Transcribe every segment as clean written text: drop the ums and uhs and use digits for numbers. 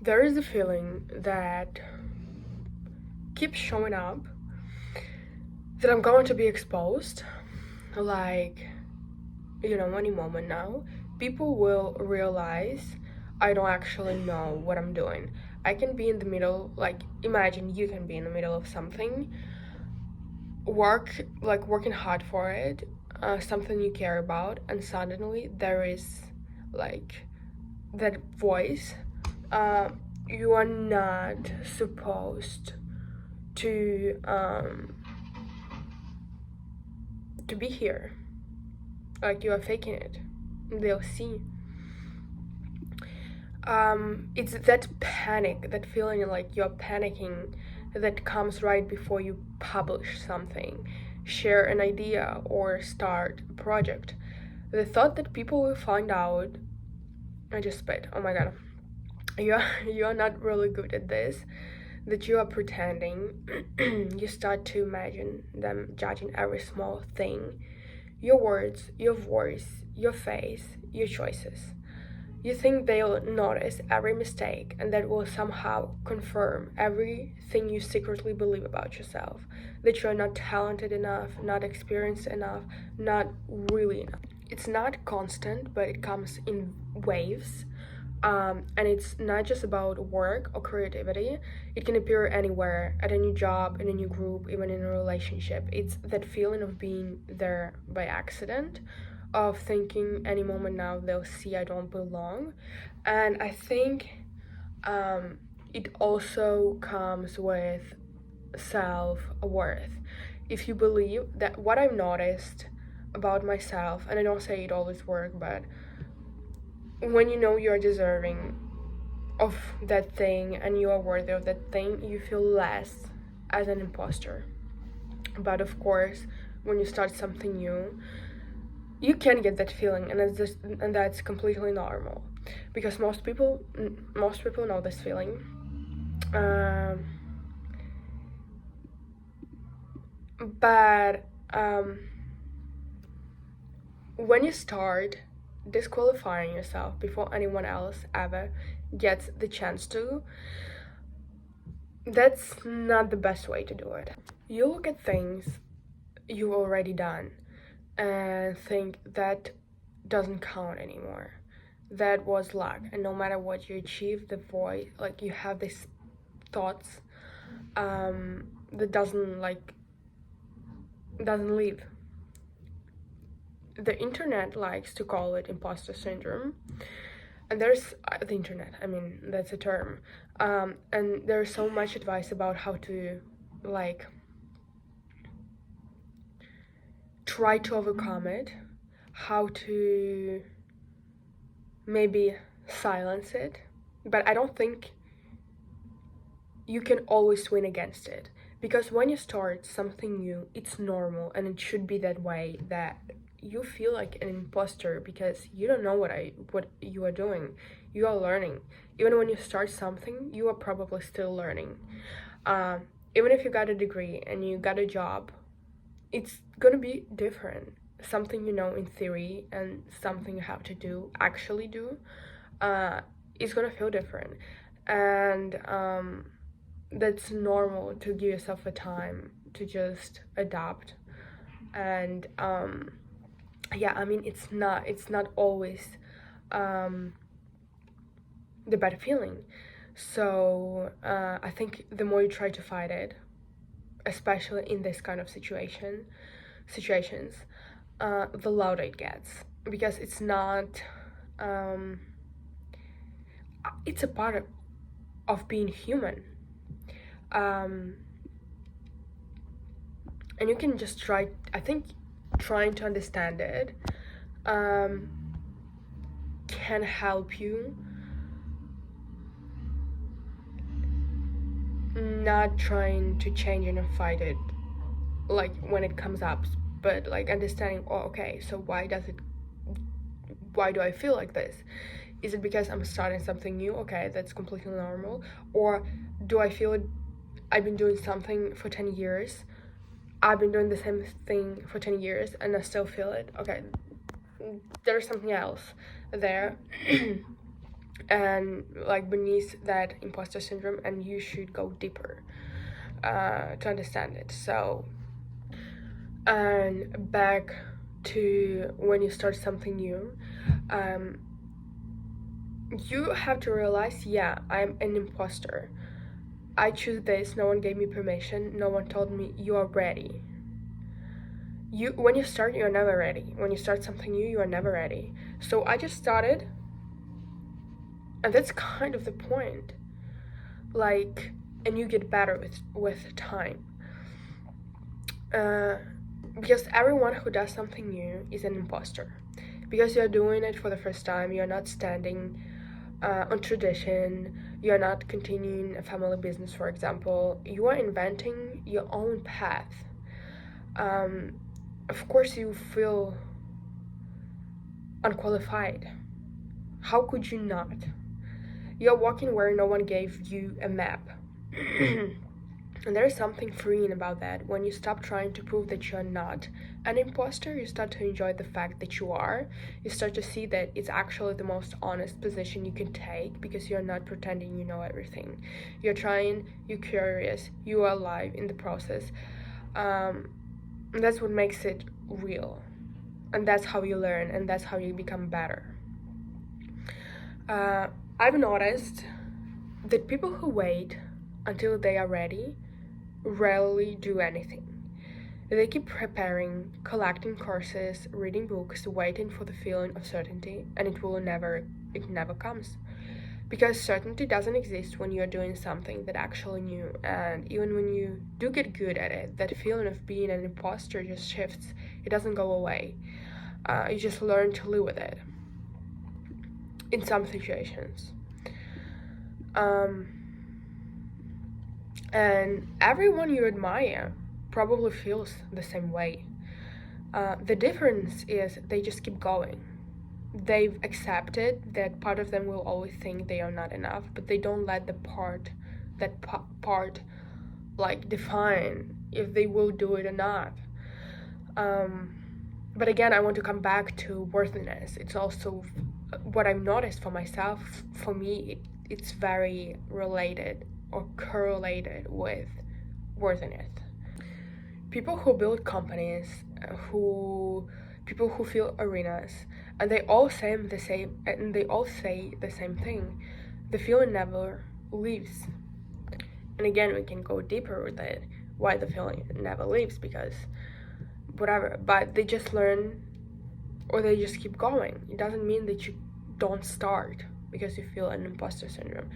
there is a feeling that keeps showing up that I'm going to be exposed, like, any moment now. People will realize I don't actually know what I'm doing. I can be in the middle, like, imagine you can be in the middle of something, working hard for it, something you care about, and suddenly there is, like, that voice. Uh, you are not supposed to be here. Like, you are faking it. They'll see. It's that panic, that feeling like you're panicking, that comes right before you publish something, share an idea, or start a project. The thought that people will find out. I just spit. Oh my god. You are not really good at this, that you are pretending. You start to imagine them judging every small thing, your words, your voice, your face, your choices. You think they'll notice every mistake, and that will somehow confirm everything you secretly believe about yourself, that you're not talented enough, not experienced enough, not really enough. It's not constant, but it comes in waves. And it's not just about work or creativity. It can appear anywhere, at a new job, in a new group, even in a relationship. It's that feeling of being there by accident, of thinking any moment now they'll see I don't belong. And I think it also comes with self-worth. If you believe that what I've noticed about myself, and I don't say it always works, but when you know you're deserving of that thing and you are worthy of that thing, you feel less as an imposter. But of course, when you start something new, you can get that feeling, and that's completely normal, because most people know this feeling. But when you start disqualifying yourself before anyone else ever gets the chance to, that's not the best way to do it. You look at things you've already done and think that doesn't count anymore. That was luck, and no matter what you achieve, the void, like, you have these thoughts that doesn't leave. The internet likes to call it imposter syndrome, and there's the internet, I mean, that's a term, and there's so much advice about how to, like, try to overcome it, how to maybe silence it, but I don't think you can always win against it, because when you start something new, it's normal, and it should be that way, that you feel like an imposter because you don't know what you are doing. You are learning. Even when you start something, you are probably still learning. Even if you got a degree and you got a job, it's gonna be different. Something you know in theory and something you have to actually do, is gonna feel different. And that's normal to give yourself a time to just adapt. And yeah, I mean, it's not always the better feeling. So I think the more you try to fight it, especially in this kind of situations, the louder it gets, because it's not it's a part of being human. And you can just try, I think trying to understand it can help you not trying to change it and fight it, like, when it comes up, but like understanding, oh, okay, so why do I feel like this? Is it because I'm starting something new? Okay, that's completely normal. Or do I feel I've been doing something for 10 years, I've been doing the same thing for 10 years and I still feel it? Okay, there's something else there. and like beneath that imposter syndrome, and you should go deeper to understand it. So, and back to when you start something new, um, you have to realize, yeah, I'm an imposter. I choose this, no one gave me permission, no one told me you are ready. When you start, you're never ready. When you start something new, you are never ready. So I just started, and that's kind of the point. Like, and you get better with time. Because everyone who does something new is an imposter. Because you're doing it for the first time, you're not standing on tradition, you're not continuing a family business, for example. You are inventing your own path. Of course, you feel unqualified. How could you not? You're walking where no one gave you a map. And there is something freeing about that. When you stop trying to prove that you're not an imposter, you start to enjoy the fact that you are. You start to see that it's actually the most honest position you can take, because you're not pretending you know everything. You're trying, you're curious, you are alive in the process. And that's what makes it real. And that's how you learn, and that's how you become better. I've noticed that people who wait until they are ready rarely do anything. They keep preparing, collecting courses, reading books, waiting for the feeling of certainty, and it never comes. Because certainty doesn't exist when you're doing something that actually new, and even when you do get good at it, that feeling of being an imposter just shifts. It doesn't go away. You just learn to live with it in some situations. And everyone you admire probably feels the same way. The difference is they just keep going. They've accepted that part of them will always think they are not enough, but they don't let that part like define if they will do it or not. But again, I want to come back to worthiness. It's also what I've noticed for myself. For me, it's very related or correlated with worthiness. People who build companies, people who fill arenas, and they all say the same thing. The feeling never leaves. And again, we can go deeper with it. Why the feeling never leaves? Because whatever. But they just learn, or they just keep going. It doesn't mean that you don't start because you feel an imposter syndrome.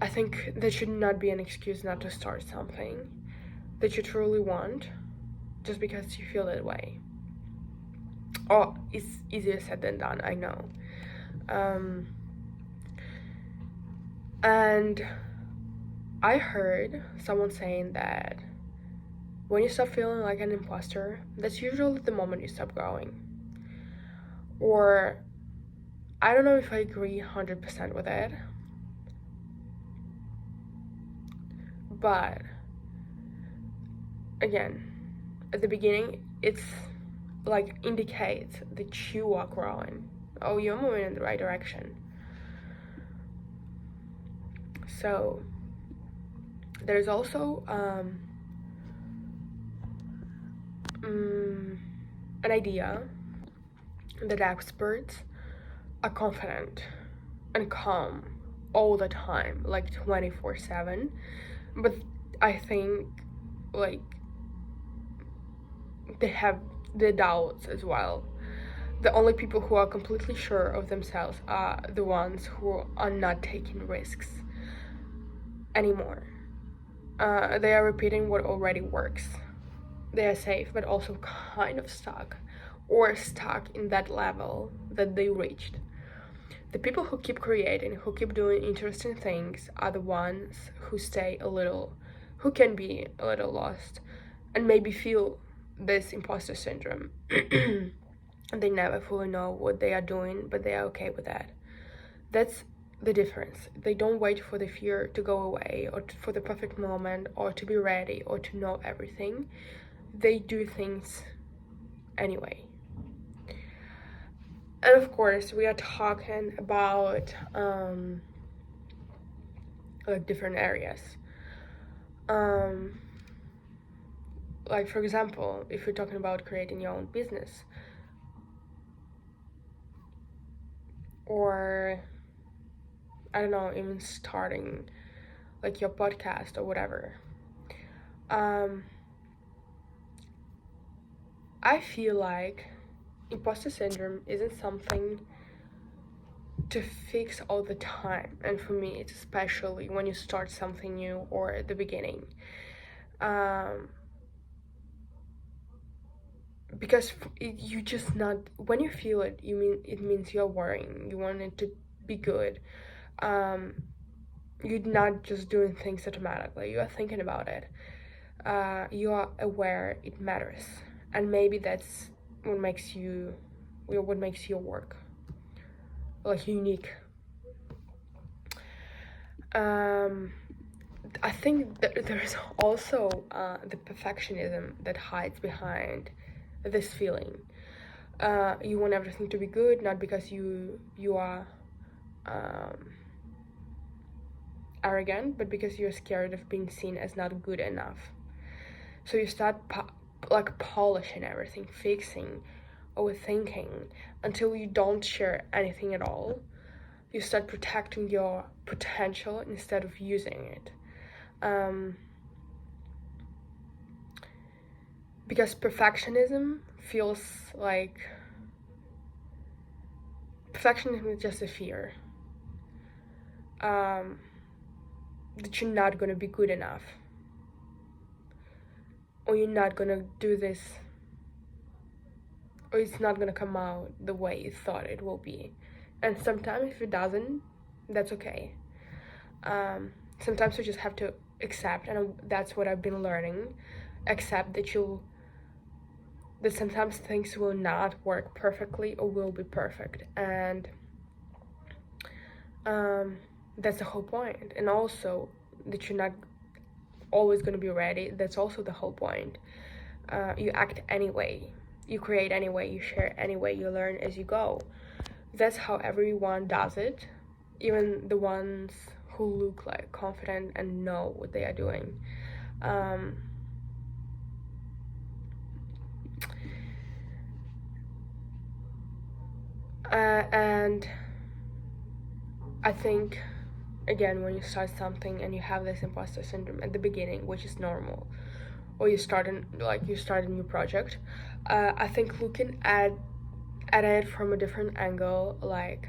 I think that should not be an excuse not to start something that you truly want just because you feel that way. Oh, it's easier said than done, I know. And I heard someone saying that when you stop feeling like an imposter, that's usually the moment you stop growing. Or, I don't know if I agree 100% with it, but again, at the beginning, it's like indicates that you are growing. Oh, you're moving in the right direction. So there's also an idea that experts are confident and calm all the time, like 24/7. But I think like they have the doubts as well. The only people who are completely sure of themselves are the ones who are not taking risks anymore. They are repeating what already works. They are safe, but also kind of stuck, or stuck in that level that they reached. The people who keep creating, who keep doing interesting things, are the ones who who can be a little lost, and maybe feel this imposter syndrome. And they never fully know what they are doing, but they are okay with that. That's the difference. They don't wait for the fear to go away, or for the perfect moment, or to be ready, or to know everything. They do things anyway. And of course, we are talking about like different areas. Um, like for example, if you're talking about creating your own business, or I don't know, even starting like your podcast or whatever. I feel like imposter syndrome isn't something to fix all the time, and for me it's especially when you start something new or at the beginning, because you just not, when you feel it, it means you're worrying, you want it to be good. You're not just doing things automatically, you are thinking about it, you are aware it matters, and maybe that's what makes your work like unique. I think that there's also the perfectionism that hides behind this feeling. You want everything to be good, not because you are arrogant, but because you're scared of being seen as not good enough. So you start polishing everything, fixing, overthinking, until you don't share anything at all. You start protecting your potential instead of using it. Because perfectionism is just a fear, that you're not gonna be good enough, or you're not gonna do this, or it's not gonna come out the way you thought it will be. And sometimes if it doesn't, that's okay. Sometimes you just have to accept, and that's what I've been learning, accept that sometimes things will not work perfectly or will be perfect, and that's the whole point. And also that you're not always going to be ready, that's also the whole point. You act anyway, you create anyway, you share anyway, you learn as you go. That's how everyone does it, even the ones who look like confident and know what they are doing. And I think, again, when you start something and you have this imposter syndrome at the beginning, which is normal, or you start a new project, I think looking at it from a different angle, like,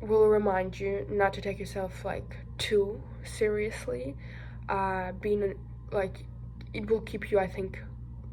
will remind you not to take yourself like too seriously. Being like, it will keep you, I think,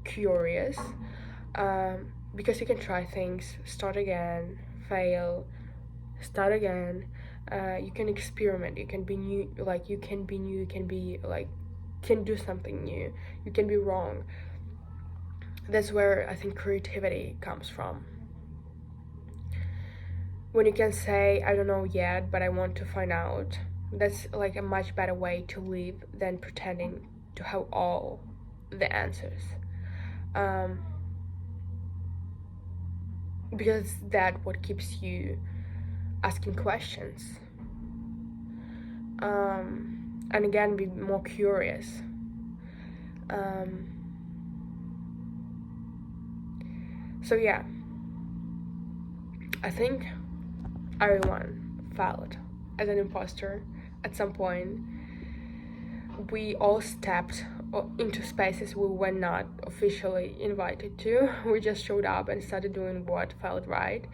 curious, because you can try things, start again, fail, start again. You can experiment, you can be new, you can be like, can do something new, you can be wrong. That's where I think creativity comes from. When you can say, I don't know yet, but I want to find out, that's like a much better way to live than pretending to have all the answers. Because that's what keeps you asking questions. And again, be more curious. So yeah, I think everyone felt as an imposter at some point. We all stepped into spaces we were not officially invited to. We just showed up and started doing what felt right.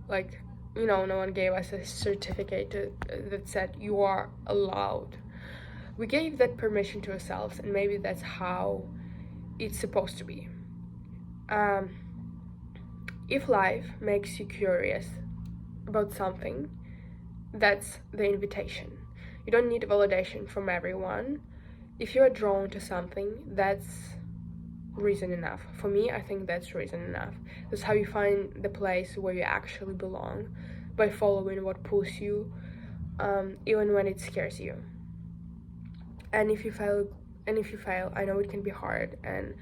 Like, no one gave us a certificate that said you are allowed. We gave that permission to ourselves, and maybe that's how it's supposed to be. If life makes you curious about something, that's the invitation. You don't need validation from everyone. If you are drawn to something, that's reason enough. For me, I think that's reason enough. That's how you find the place where you actually belong, by following what pulls you, even when it scares you. And if you fail, I know it can be hard, and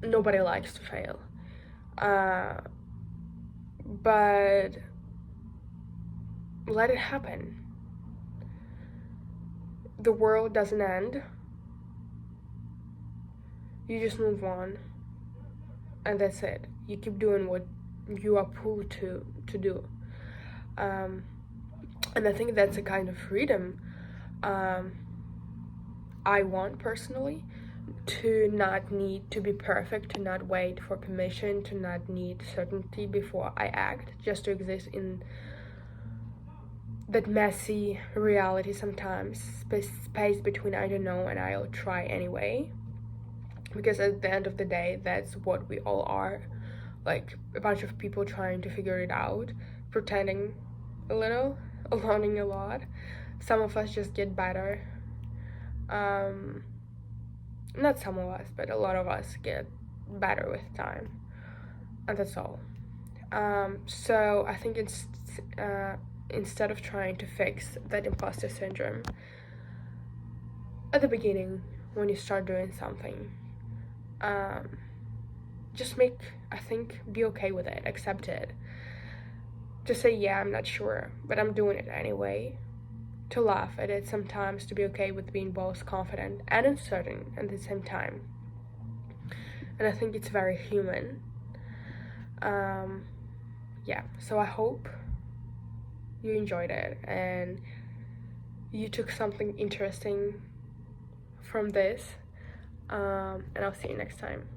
nobody likes to fail. But let it happen. The world doesn't end. You just move on, and that's it. You keep doing what you are pulled to do. And I think that's a kind of freedom I want personally, to not need to be perfect, to not wait for permission, to not need certainty before I act, just to exist in that messy reality sometimes, space between I don't know and I'll try anyway. Because at the end of the day, that's what we all are, like a bunch of people trying to figure it out, pretending a little, learning a lot. Some of us just get better. Not some of us, but a lot of us get better with time, and that's all. So I think it's instead of trying to fix that imposter syndrome at the beginning when you start doing something, just be okay with it, accept it. Just say, yeah, I'm not sure, but I'm doing it anyway. To laugh at it sometimes, to be okay with being both confident and uncertain at the same time. And I think it's very human. Yeah, so I hope you enjoyed it and you took something interesting from this. And I'll see you next time.